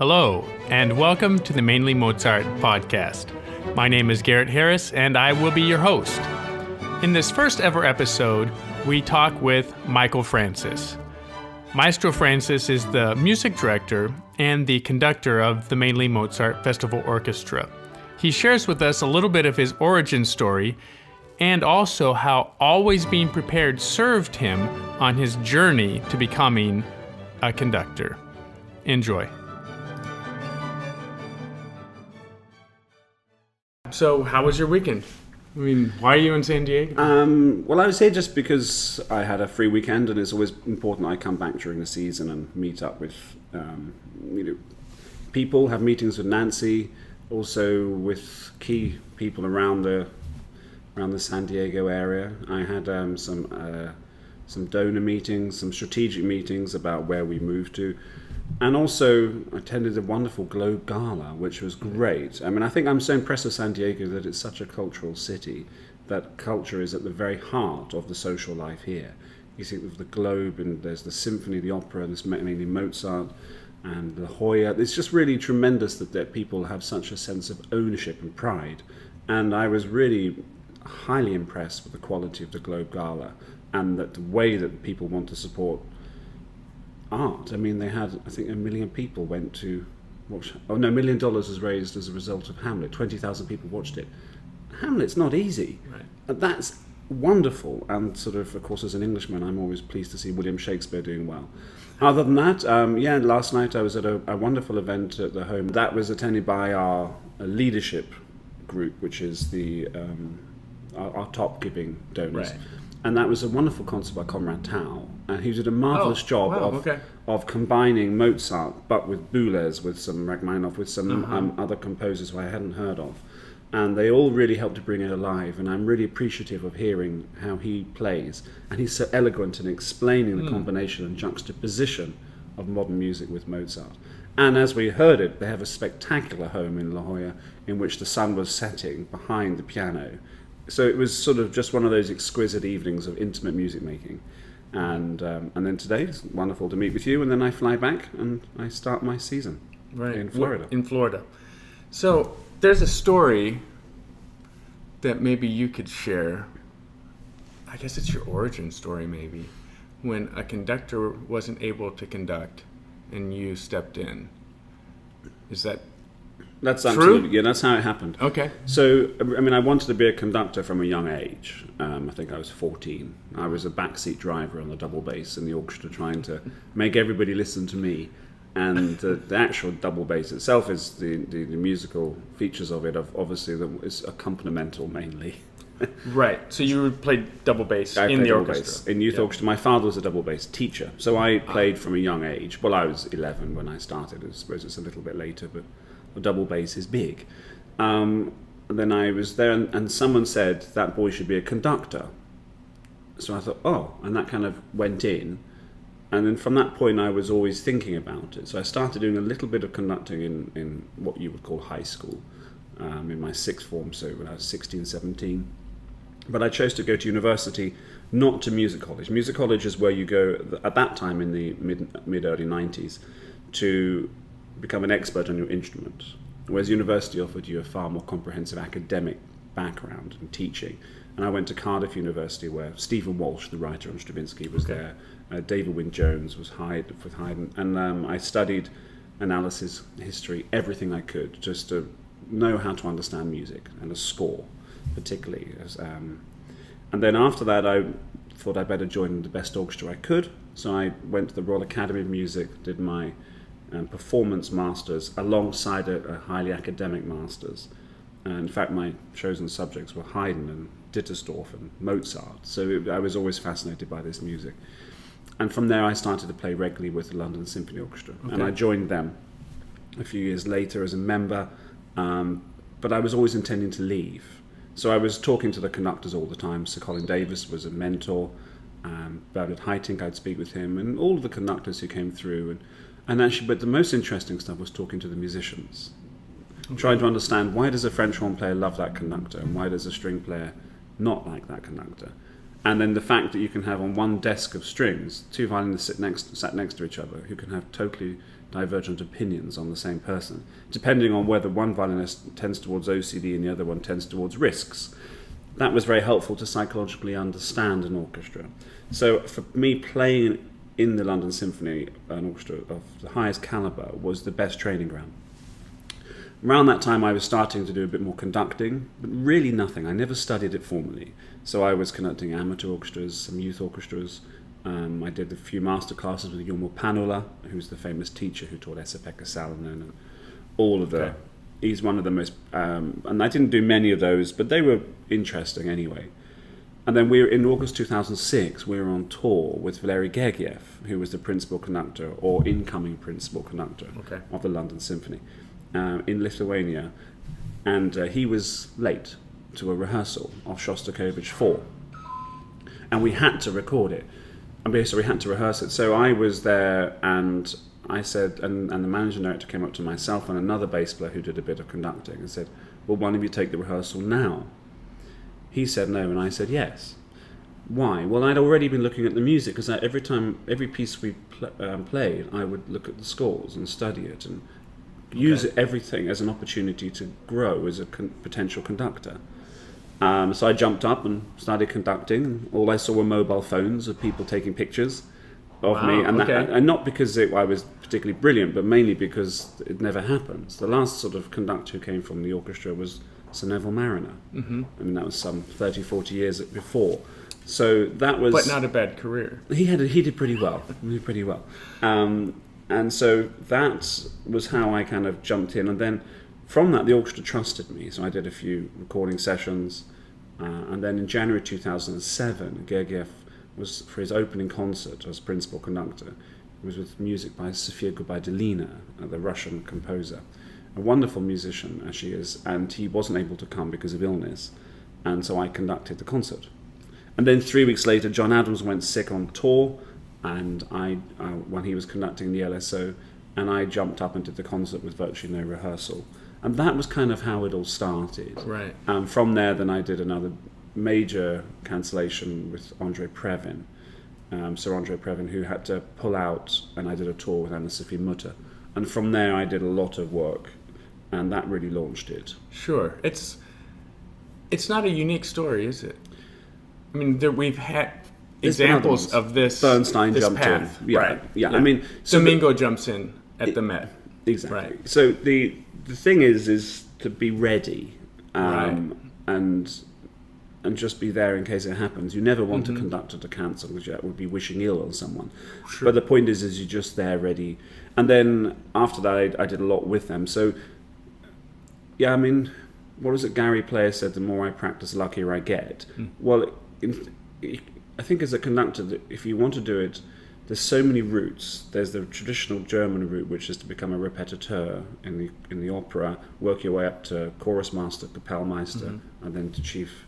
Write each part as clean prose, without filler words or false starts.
Hello, and welcome to the Mainly Mozart podcast. My name is Garrett Harris, and I will be your host. In this first ever episode, we talk with Michael Francis. Maestro Francis is the music director and the conductor of the Mainly Mozart Festival Orchestra. He shares with us a little bit of his origin story and also how always being prepared served him on his journey to becoming a conductor. Enjoy. So, how was your weekend? I mean, why are you in San Diego? Well, I was here just because I had a free weekend, and it's always important I come back during the season and meet up with people, have meetings with Nancy, also with key people around the San Diego area. I had some donor meetings, some strategic meetings about where we move to. And also attended a wonderful Globe Gala, which was great. I mean, I think I'm so impressed with San Diego that it's such a cultural city, that culture is at the very heart of the social life here. You think of the Globe, and there's the Symphony, the opera, there's mainly Mozart, and La Jolla. It's just really tremendous that people have such a sense of ownership and pride. And I was really highly impressed with the quality of the Globe Gala, and that the way that people want to support art. I mean, they had, I think, 1 million people went to watch. Oh no, $1 million was raised as a result of Hamlet. 20,000 people watched it. Hamlet's not easy. Right. That's wonderful. And sort of course, as an Englishman, I'm always pleased to see William Shakespeare doing well. Other than that, last night I was at a wonderful event at the home. That was attended by our leadership group, which is the our top giving donors. Right. And that was a wonderful concert by Conrad Tao, and he did a marvelous job of combining Mozart, but with Boulez, with some Rachmaninoff, with some other composers who I hadn't heard of, and they all really helped to bring it alive. And I'm really appreciative of hearing how he plays, and he's so eloquent in explaining the combination and juxtaposition of modern music with Mozart. And as we heard it, they have a spectacular home in La Jolla in which the sun was setting behind the piano. So it was sort of just one of those exquisite evenings of intimate music making. And then today, it's wonderful to meet with you, and then I fly back and I start my season in Florida. In Florida. So there's a story that maybe you could share. I guess it's your origin story, maybe, when a conductor wasn't able to conduct and you stepped in. Is that That's true? Absolutely, yeah, that's how it happened. Okay. So, I mean, I wanted to be a conductor from a young age. I think I was 14. I was a backseat driver on the double bass in the orchestra, trying to make everybody listen to me. And the actual double bass itself is the musical features of it, obviously, is accompanimental mainly. Right. So you played double bass in the orchestra. In youth orchestra. My father was a double bass teacher, so I played from a young age. Well, I was 11 when I started. I suppose it's a little bit later, but the double bass is big. And then I was there, and someone said that boy should be a conductor. So I thought, and that kind of went in. And then from that point, I was always thinking about it. So I started doing a little bit of conducting in what you would call high school, in my sixth form, so when I was 16, 17. But I chose to go to university, not to music college. Music college is where you go, at that time in the mid-early 90s, to become an expert on your instrument, whereas university offered you a far more comprehensive academic background and teaching. And I went to Cardiff University, where Stephen Walsh, the writer on Stravinsky, was there. David Wynne-Jones was with Haydn, and I studied analysis, history, everything I could, just to know how to understand music and a score, particularly. And then after that, I thought I'd better join the best orchestra I could. So I went to the Royal Academy of Music, did my performance masters alongside a highly academic masters. And in fact, my chosen subjects were Haydn and Dittersdorf and Mozart. So I was always fascinated by this music. And from there, I started to play regularly with the London Symphony Orchestra. Okay. And I joined them a few years later as a member, but I was always intending to leave. So I was talking to the conductors all the time. Sir Colin Davis was a mentor. Bernard Haitink, I'd speak with him, and all of the conductors who came through. And actually, but the most interesting stuff was talking to the musicians, trying to understand, why does a French horn player love that conductor, and why does a string player not like that conductor? And then the fact that you can have on one desk of strings, two violinists sat next to each other who can have totally divergent opinions on the same person, depending on whether one violinist tends towards OCD and the other one tends towards risks. That was very helpful to psychologically understand an orchestra. So for me, playing in the London Symphony, an orchestra of the highest caliber, was the best training ground. Around that time, I was starting to do a bit more conducting, but really nothing. I never studied it formally. So I was conducting amateur orchestras, some youth orchestras. I did a few master classes with Jorma Panula, who's the famous teacher who taught Esa-Pekka Salonen and all of the... Okay. He's one of the most... and I didn't do many of those, but they were interesting anyway. And then in August 2006, we were on tour with Valery Gergiev, who was the principal conductor, or incoming principal conductor of the London Symphony, in Lithuania. And he was late to a rehearsal of Shostakovich 4. And we had to record it. So we had to rehearse it. So I was there, and I said, and the managing director came up to myself and another bass player who did a bit of conducting and said, well, why don't you take the rehearsal now? He said no, and I said yes. Why? Well, I'd already been looking at the music, because every piece we played, I would look at the scores and study it and use everything as an opportunity to grow as a potential conductor. So I jumped up and started conducting. All I saw were mobile phones of people taking pictures of me, and not because I was particularly brilliant, but mainly because it never happens. The last sort of conductor who came from the orchestra was Sir Neville Mariner. Mm-hmm. I mean, that was some 30, 40 years before. So that was... But not a bad career. He did pretty well. And so that was how I kind of jumped in. And then from that, the orchestra trusted me. So I did a few recording sessions. And then in January 2007, Gergiev was, for his opening concert as principal conductor, it was with music by Sofia Gubaidulina, the Russian composer. A wonderful musician, as she is, and he wasn't able to come because of illness, and so I conducted the concert. And then 3 weeks later, John Adams went sick on tour, and when he was conducting the LSO, and I jumped up and did the concert with virtually no rehearsal. And that was kind of how it all started. Right. From there, then I did another major cancellation with Andrei Previn, Sir Andrei Previn, who had to pull out, and I did a tour with Anna-Sophie Mutter. And from there, I did a lot of work, and that really launched it. Sure. It's not a unique story, is it? I mean, we've had examples of this. Bernstein this jumped path. in. Yeah, right. Yeah. I mean, Domingo jumps in at the Met. Exactly. Right. So the thing is to be ready, and just be there in case it happens. You never want a conductor to cancel, because that would be wishing ill on someone. Sure. But the point is you're just there ready. And then after that, I did a lot with them. So, yeah, I mean, what was it Gary Player said, the more I practice, the luckier I get. Well, I think as a conductor, if you want to do it, there's so many routes. There's the traditional German route, which is to become a repetiteur in the opera, work your way up to chorus master, Kapellmeister, and then to chief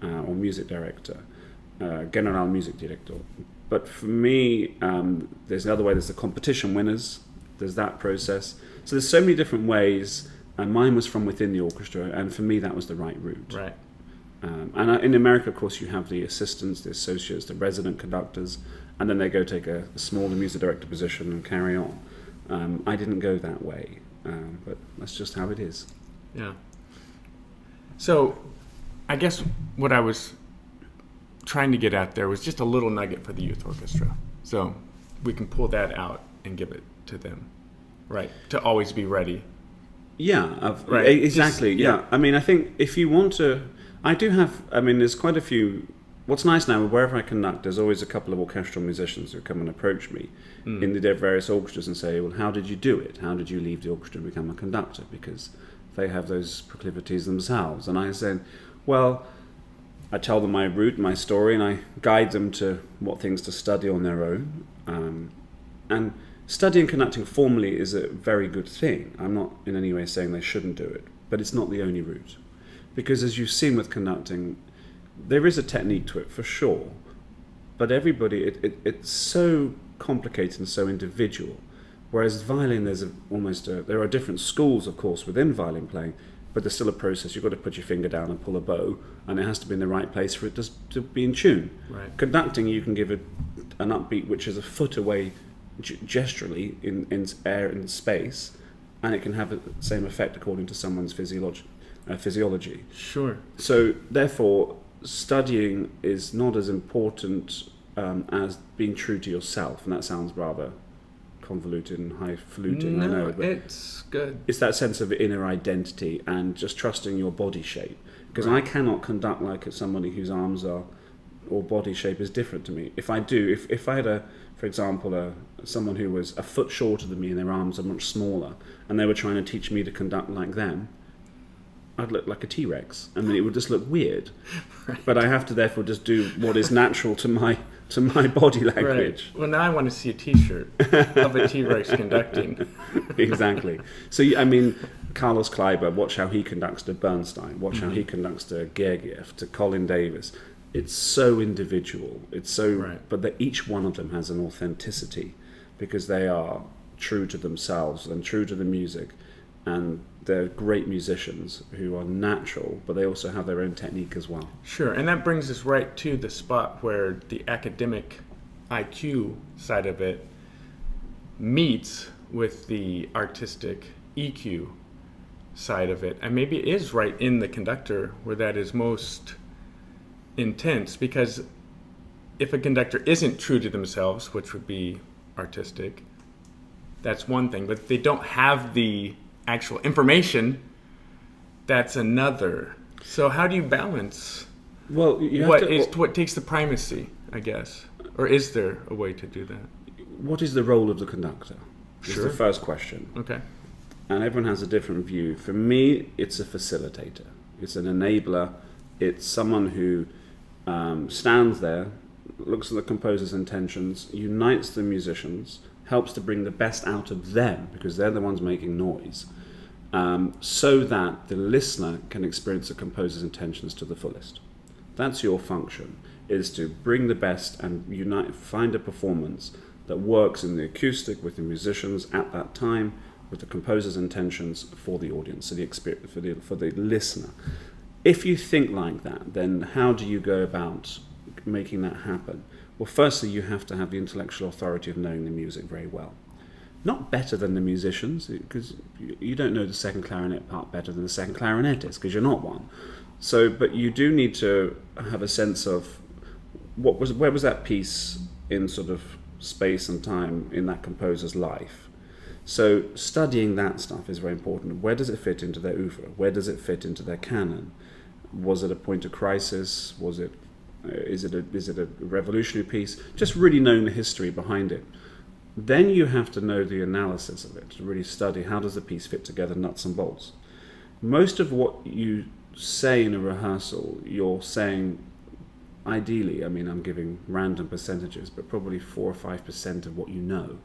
or music director, General Music Director. But for me, there's another way. There's the competition winners. There's that process. So there's so many different ways, and mine was from within the orchestra, and for me that was the right route. Right. And in America, of course, you have the assistants, the associates, the resident conductors, and then they go take a smaller music director position and carry on. I didn't go that way, but that's just how it is. Yeah. So I guess what I was trying to get at there was just a little nugget for the youth orchestra. So we can pull that out and give it to them, right? To always be ready. Yeah, right. Exactly. Yeah. I mean, I think if you want to, there's quite a few. What's nice now, wherever I conduct, there's always a couple of orchestral musicians who come and approach me in the various orchestras and say, well, how did you do it? How did you leave the orchestra and become a conductor? Because they have those proclivities themselves. And I said, well, I tell them my route, my story, and I guide them to what things to study on their own. And studying conducting formally is a very good thing. I'm not in any way saying they shouldn't do it, but it's not the only route. Because as you've seen with conducting, there is a technique to it for sure, but everybody, it's so complicated and so individual. Whereas violin, there are different schools, of course, within violin playing, but there's still a process. You've got to put your finger down and pull a bow, and it has to be in the right place for it to be in tune. Right. Conducting, you can give an upbeat which is a foot away gesturally in air and space, and it can have the same effect according to someone's physiology. Sure. So therefore, studying is not as important as being true to yourself, and that sounds rather convoluted and highfalutin. I know, but it's good. it's that sense of inner identity and just trusting your body shape. Because I cannot conduct like somebody whose arms are or body shape is different to me. If I do, if I had for example, someone who was a foot shorter than me and their arms are much smaller, and they were trying to teach me to conduct like them, I'd look like a T-Rex. I mean, it would just look weird. Right. But I have to therefore just do what is natural to my body language. Right. Well, now I want to see a T-shirt of a T-Rex conducting. Exactly. So, I mean, Carlos Kleiber, watch how he conducts to Bernstein. Watch how he conducts to Gergiev, to Colin Davis. It's so individual. It's so, right. But each one of them has an authenticity because they are true to themselves and true to the music, and they're great musicians who are natural, but they also have their own technique as well. Sure, and that brings us right to the spot where the academic IQ side of it meets with the artistic EQ side of it, and maybe it is right in the conductor where that is most intense, because if a conductor isn't true to themselves, which would be artistic, that's one thing, but if they don't have the actual information, that's another. So how do you balance what takes the primacy, I guess? Or is there a way to do that? What is the role of the conductor? Sure. Is the first question. Okay. And everyone has a different view. For me, it's a facilitator. It's an enabler. It's someone who stands there, looks at the composer's intentions, unites the musicians, helps to bring the best out of them, because they're the ones making noise, so that the listener can experience the composer's intentions to the fullest. That's your function, is to bring the best and unite, find a performance that works in the acoustic with the musicians at that time, with the composer's intentions for the audience, so the experience for the listener. If you think like that, then how do you go about making that happen? Well, firstly, you have to have the intellectual authority of knowing the music very well. Not better than the musicians, because you don't know the second clarinet part better than the second clarinetist, because you're not one. So, but you do need to have a sense of where was that piece in sort of space and time in that composer's life. So studying that stuff is very important. Where does it fit into their oeuvre? Where does it fit into their canon? Was it a point of crisis? Is it a revolutionary piece? Just really knowing the history behind it. Then you have to know the analysis of it, to really study how does the piece fit together, nuts and bolts. Most of what you say in a rehearsal, you're saying, ideally, I mean, I'm giving random percentages, but probably 4 or 5% of what you know.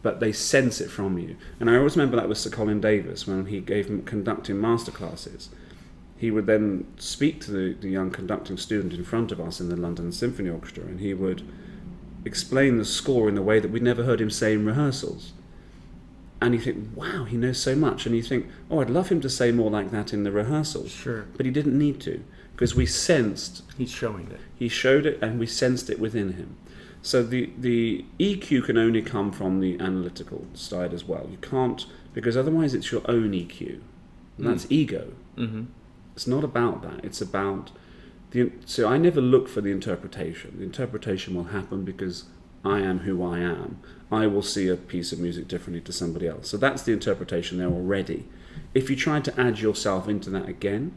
But they sense it from you. And I always remember that with Sir Colin Davis, when he gave him conducting masterclasses. He would then speak to the young conducting student in front of us in the London Symphony Orchestra, and he would explain the score in a way that we'd never heard him say in rehearsals. And you think, wow, he knows so much. And you think, oh, I'd love him to say more like that in the rehearsals. Sure. But he didn't need to, because we sensed... He's showing it. He showed it, and we sensed it within him. So the EQ can only come from the analytical side as well. You can't, because otherwise it's your own EQ. And that's ego. Mm-hmm. It's not about that. It's about so I never look for the interpretation. The interpretation will happen because I am who I am. I will see a piece of music differently to somebody else. So that's the interpretation there already. If you try to add yourself into that again,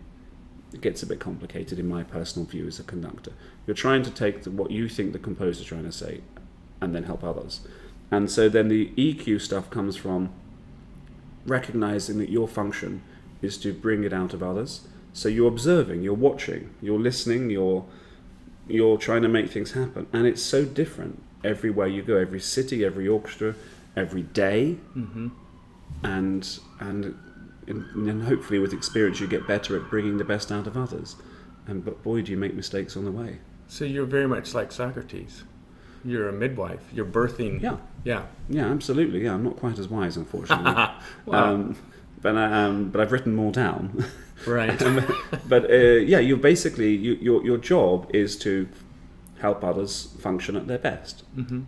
it gets a bit complicated in my personal view as a conductor. You're trying to take what you think the composer's trying to say and then help others. And so then the EQ stuff comes from recognizing that your function is to bring it out of others. So you're observing, you're watching, you're listening, you're trying to make things happen. And it's so different everywhere you go, every city, every orchestra, every day. Mm-hmm. And hopefully with experience you get better at bringing the best out of others. But boy, do you make mistakes on the way. So you're very much like Socrates. You're a midwife. You're birthing. Yeah. Yeah. Yeah, absolutely. Yeah, I'm not quite as wise, unfortunately. Wow. but I've written more down. Right. But you're basically your job is to help others function at their best,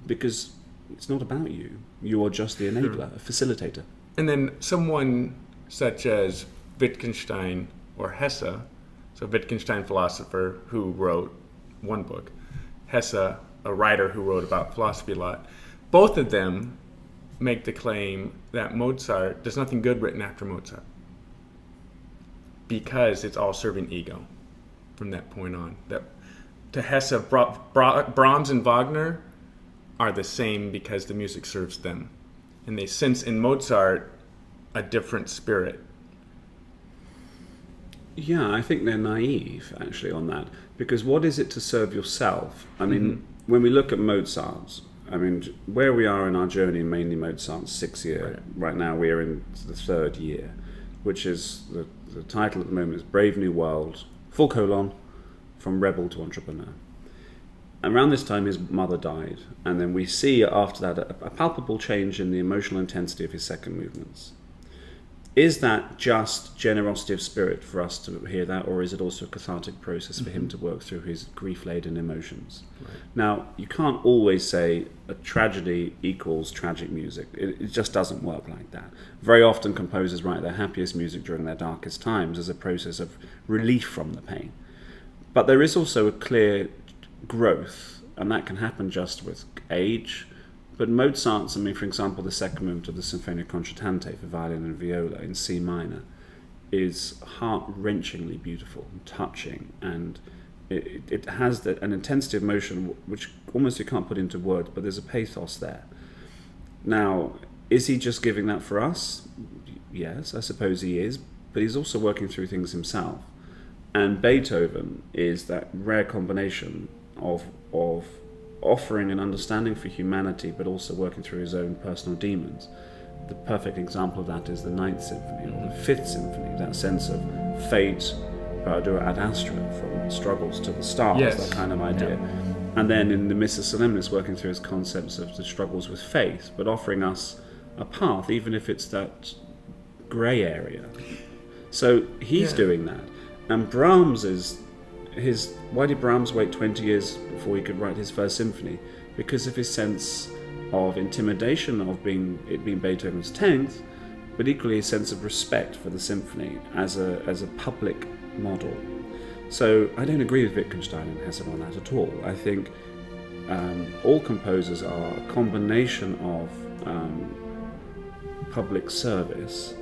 because it's not about you. You are just the enabler, a facilitator. And then someone such as Wittgenstein or Hesse, so Wittgenstein, philosopher who wrote one book, Hesse, a writer who wrote about philosophy a lot, both of them make the claim that Mozart, there's nothing good written after Mozart, because it's all serving ego from that point on. That to Hesse, Brahms and Wagner are the same because the music serves them. And they sense in Mozart a different spirit. Yeah, I think they're naive, actually, on that. Because what is it to serve yourself? I mean, when we look at Mozart, I mean, where we are in our journey, mainly Mozart's 6th year. Right now we are in the 3rd year, which is, the title at the moment is Brave New World, : From Rebel to Entrepreneur. Around this time his mother died, and then we see after that a palpable change in the emotional intensity of his second movements. Is that just generosity of spirit for us to hear that, or is it also a cathartic process for him to work through his grief-laden emotions? Right. Now, you can't always say a tragedy equals tragic music. It just doesn't work like that. Very often composers write their happiest music during their darkest times as a process of relief from the pain. But there is also a clear growth, and that can happen just with age. But Mozart's, I mean, for example, the second movement of the Sinfonia Concertante for violin and viola in C minor is heart-wrenchingly beautiful and touching, and it has an intensity of motion which almost you can't put into words, but there's a pathos there. Now, is he just giving that for us? Yes, I suppose he is, but he's also working through things himself. And Beethoven is that rare combination of offering an understanding for humanity, but also working through his own personal demons. The perfect example of that is the 9th Symphony, or the 5th Symphony, that sense of fate, Perdura ad astra, from struggles to the stars, that kind of idea. Yeah. And then in the Missa Solemnis, working through his concepts of the struggles with faith, but offering us a path, even if it's that grey area. So he's doing that. And Brahms is... why did Brahms wait 20 years before he could write his first symphony? Because of his sense of intimidation of being Beethoven's 10th, but equally a sense of respect for the symphony as a public model. So I don't agree with Wittgenstein and Hesse on that at all. I think all composers are a combination of public service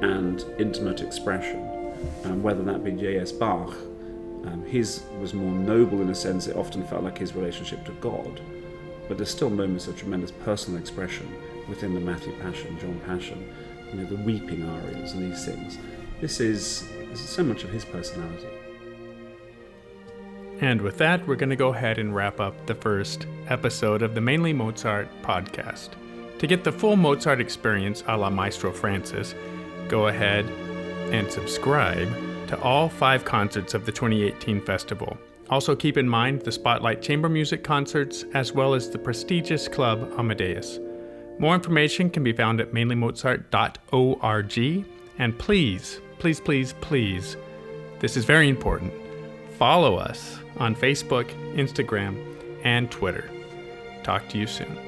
and intimate expression, whether that be J.S. Bach. His was more noble in a sense. It often felt like his relationship to God, but there's still moments of tremendous personal expression within the Matthew Passion, John Passion, the weeping arias and these things. This is so much of his personality. And with that, we're going to go ahead and wrap up the first episode of the Mainly Mozart podcast. To get the full Mozart experience a la Maestro Francis, go ahead and subscribe to all 5 concerts of the 2018 festival. Also keep in mind the Spotlight Chamber Music concerts, as well as the prestigious club Amadeus. More information can be found at mainlymozart.org. And please, please, please, please, this is very important, follow us on Facebook, Instagram, and Twitter. Talk to you soon.